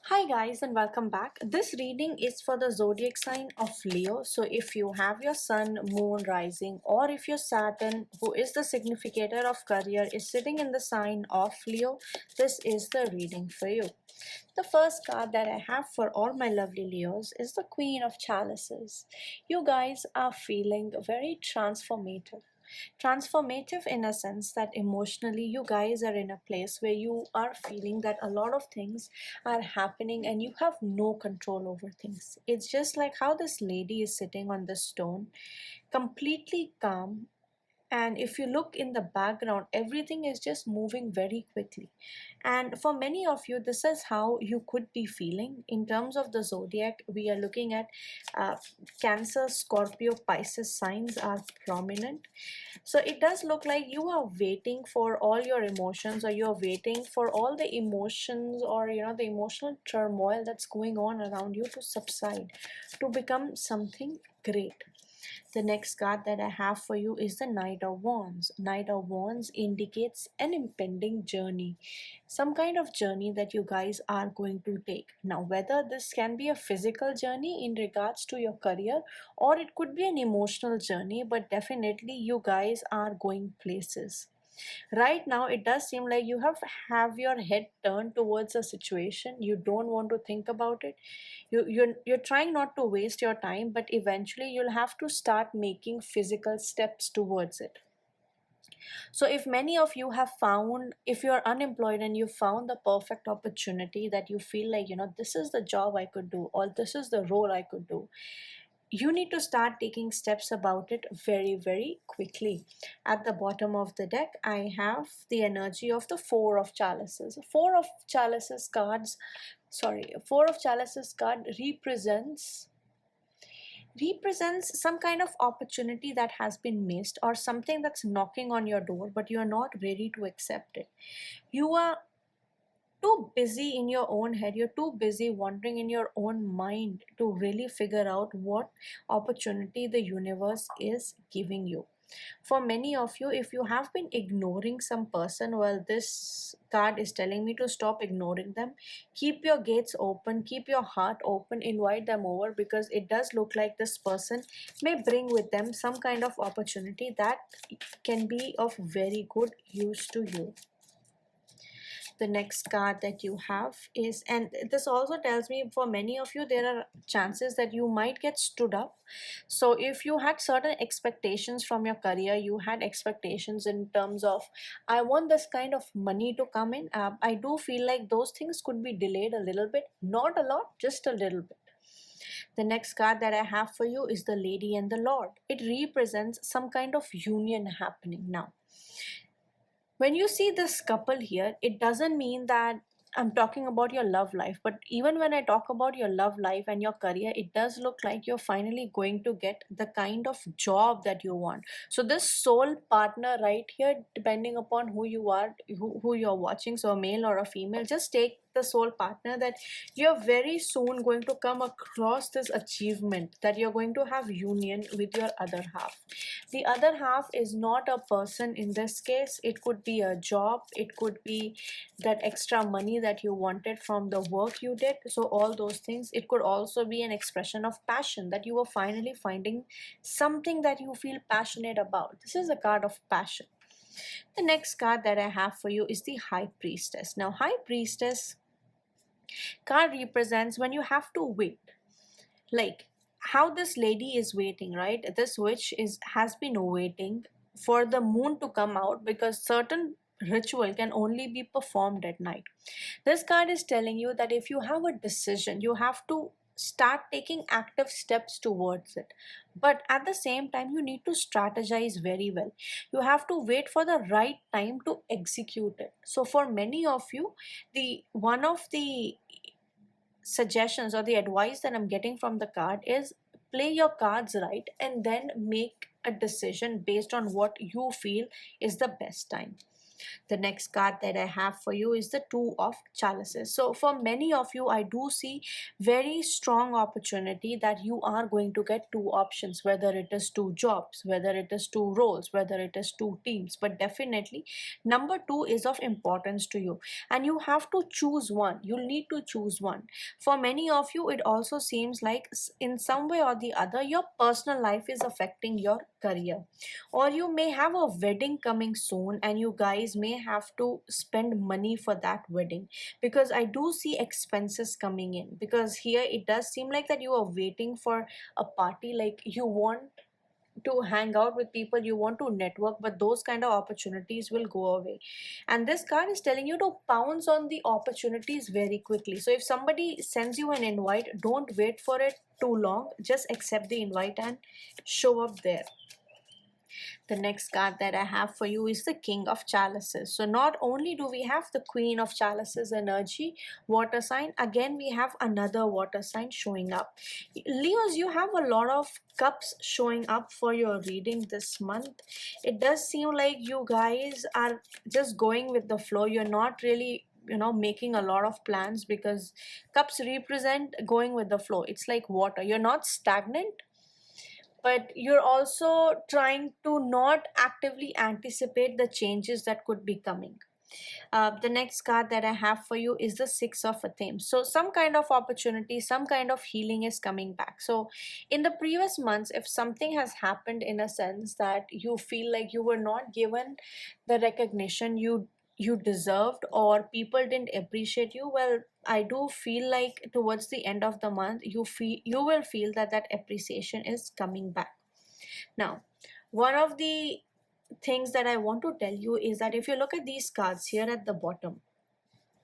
Hi guys and welcome back. This reading is for the zodiac sign of Leo. So if you have your sun, moon, rising, or if your Saturn, who is the significator of career, is sitting in the sign of Leo, this is the reading for you. The first card that I have for all my lovely Leos is the Queen of Chalices. You guys are feeling very transformative in a sense that emotionally you guys are in a place where you are feeling that a lot of things are happening and you have no control over things. It's just like how this lady is sitting on the stone, completely calm, and if you look in the background, everything is just moving very quickly. And for many of you, this is how you could be feeling in terms of the zodiac. We are looking at uh, Cancer, Scorpio, Pisces signs are prominent. So it does look like you are waiting for all your emotions, or you're waiting for all the emotions, or the emotional turmoil that's going on around you to subside, to become something great. The next card that I have for you is the Knight of Wands. Knight of Wands indicates an impending journey, some kind of journey that you guys are going to take. Now, whether this can be a physical journey in regards to your career, or it could be an emotional journey, but definitely you guys are going places. Right now it does seem like you have your head turned towards a situation. You don't want to think about it. You're trying not to waste your time, but eventually you'll have to start making physical steps towards it. So if many of you have found, if you're unemployed and you found the perfect opportunity that you feel like, this is the job I could do, or this is the role I could do, you need to start taking steps about it very, very quickly. At the bottom of the deck, I have the energy of the Four of Chalices. Four of Chalices card represents some kind of opportunity that has been missed, or something that's knocking on your door but you are not ready to accept it. You are too busy in your own head, you're too busy wandering in your own mind to really figure out what opportunity the universe is giving you. For many of you, if you have been ignoring some person, well, this card is telling me to stop ignoring them. Keep your gates open, keep your heart open, invite them over, because it does look like this person may bring with them some kind of opportunity that can be of very good use to you. The next card that you have is, and this also tells me for many of you there are chances that you might get stood up. So if you had certain expectations from your career, you had expectations in terms of, I want this kind of money to come in, I do feel like those things could be delayed a little bit, not a lot, just a little bit. The next card that I have for you is the Lady and the Lord. It represents some kind of union happening now. When you see this couple here, it doesn't mean that I'm talking about your love life, but even when I talk about your love life and your career, it does look like you're finally going to get the kind of job that you want. So this soul partner right here, depending upon who you are, who you're watching, so a male or a female, just take the soul partner that you're very soon going to come across this achievement, that you're going to have union with your other half. The other half is not a person in this case. It could be a job, it could be that extra money that you wanted from the work you did. So all those things. It could also be an expression of passion, that you are finally finding something that you feel passionate about. This is a card of passion. The next card that I have for you is the High Priestess. Now, High Priestess card represents when you have to wait, like how this lady is waiting, right? This witch has been waiting for the moon to come out, because certain ritual can only be performed at night. This card is telling you that if you have a decision, you have to start taking active steps towards it, but at the same time you need to strategize very well. You have to wait for the right time to execute it. So for many of you, the one of the suggestions or the advice that I'm getting from the card is, play your cards right and then make a decision based on what you feel is the best time. The next card that I have for you is the Two of Chalices. So for many of you, I do see very strong opportunity that you are going to get two options, whether it is two jobs, whether it is two roles, whether it is two teams. But definitely number two is of importance to you, and you have to choose one. You'll need to choose one. For many of you, it also seems like in some way or the other, your personal life is affecting your career, or you may have a wedding coming soon and you guys may have to spend money for that wedding, because I do see expenses coming in, because here it does seem like that you are waiting for a party, like you want to hang out with people, you want to network, but those kind of opportunities will go away. And this card is telling you to pounce on the opportunities very quickly. So if somebody sends you an invite, don't wait for it too long, just accept the invite and show up there. The next card that I have for you is the King of Chalices. So not only do we have the Queen of Chalices energy, water sign, again we have another water sign showing up. Leos, you have a lot of cups showing up for your reading this month. It does seem like you guys are just going with the flow. You're not really making a lot of plans, because cups represent going with the flow. It's like water. You're not stagnant, but you're also trying to not actively anticipate the changes that could be coming. The next card that I have for you is the Six of Athens. So some kind of opportunity, some kind of healing is coming back. So in the previous months, if something has happened in a sense that you feel like you were not given the recognition you deserved, or people didn't appreciate you, well, I do feel like towards the end of the month you will feel that that appreciation is coming back. Now, one of the things that I want to tell you is that if you look at these cards here at the bottom,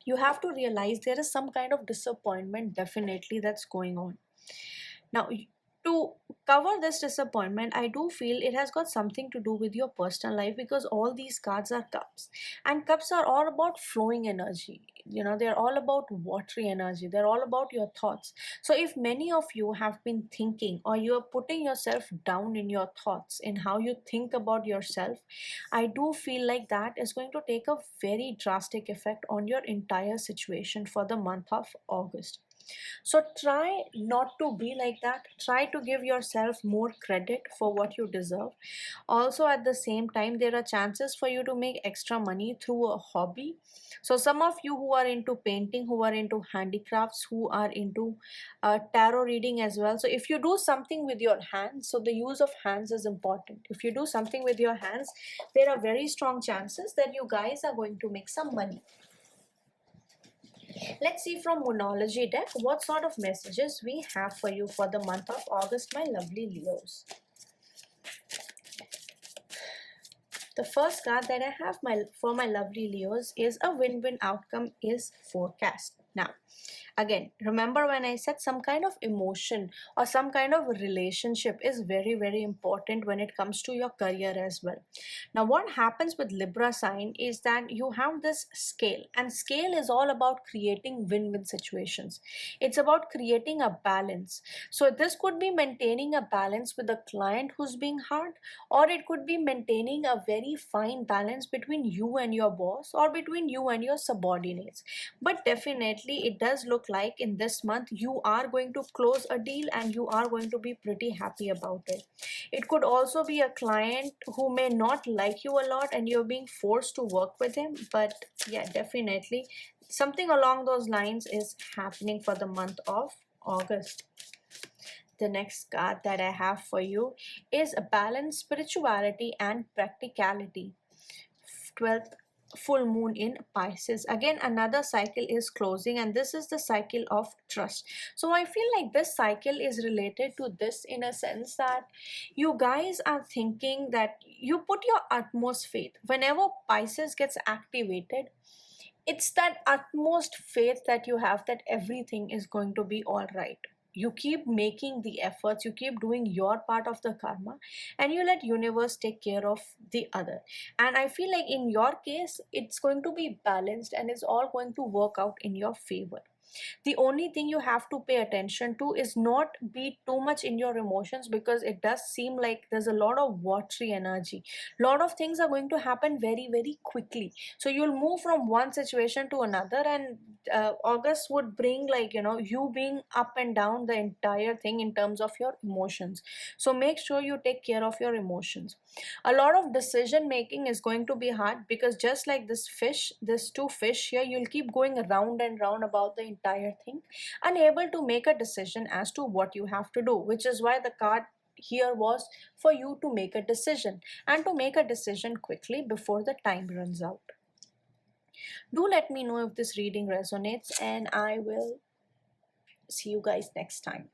you have to realize there is some kind of disappointment definitely that's going on. Now, to cover this disappointment, I do feel it has got something to do with your personal life, because all these cards are cups, and cups are all about flowing energy. They're all about watery energy, they're all about your thoughts. So if many of you have been thinking, or you're putting yourself down in your thoughts, in how you think about yourself, I do feel like that is going to take a very drastic effect on your entire situation for the month of August. So try not to be like that. Try to give yourself more credit for what you deserve. Also, at the same time, there are chances for you to make extra money through a hobby. So some of you who are into painting, who are into handicrafts, who are into tarot reading as well. So if you do something with your hands, so the use of hands is important. If you do something with your hands, there are very strong chances that you guys are going to make some money. Let's see from Monology deck what sort of messages we have for you for the month of August, my lovely Leos. The first card that I have for my lovely Leos is a win-win outcome is forecast. Now, again, remember when I said some kind of emotion or some kind of relationship is very, very important when it comes to your career as well. Now, what happens with Libra sign is that you have this scale, and scale is all about creating win-win situations. It's about creating a balance. So this could be maintaining a balance with a client who's being hard, or it could be maintaining a very fine balance between you and your boss, or between you and your subordinates. But definitely it does look like in this month you are going to close a deal and you are going to be pretty happy about it. It could also be a client who may not like you a lot and you're being forced to work with him, but yeah, definitely something along those lines is happening for the month of August. The next card that I have for you is a balance, spirituality and practicality. 12th full moon in Pisces. Again, another cycle is closing, and this is the cycle of trust. So I feel like this cycle is related to this in a sense that you guys are thinking that you put your utmost faith. Whenever Pisces gets activated, it's that utmost faith that you have that everything is going to be all right. You keep making the efforts, you keep doing your part of the karma, and you let universe take care of the other. And I feel like in your case it's going to be balanced and it's all going to work out in your favor. The only thing you have to pay attention to is not be too much in your emotions, because it does seem like there's a lot of watery energy. Lot of things are going to happen very very quickly, so you'll move from one situation to another, and August would bring, like, you being up and down the entire thing in terms of your emotions. So make sure you take care of your emotions. A lot of decision making is going to be hard, because just like this two fish here, you'll keep going around and round about the entire thing, unable to make a decision as to what you have to do, which is why the card here was for you to make a decision, and to make a decision quickly before the time runs out. Do let me know if this reading resonates, and I will see you guys next time.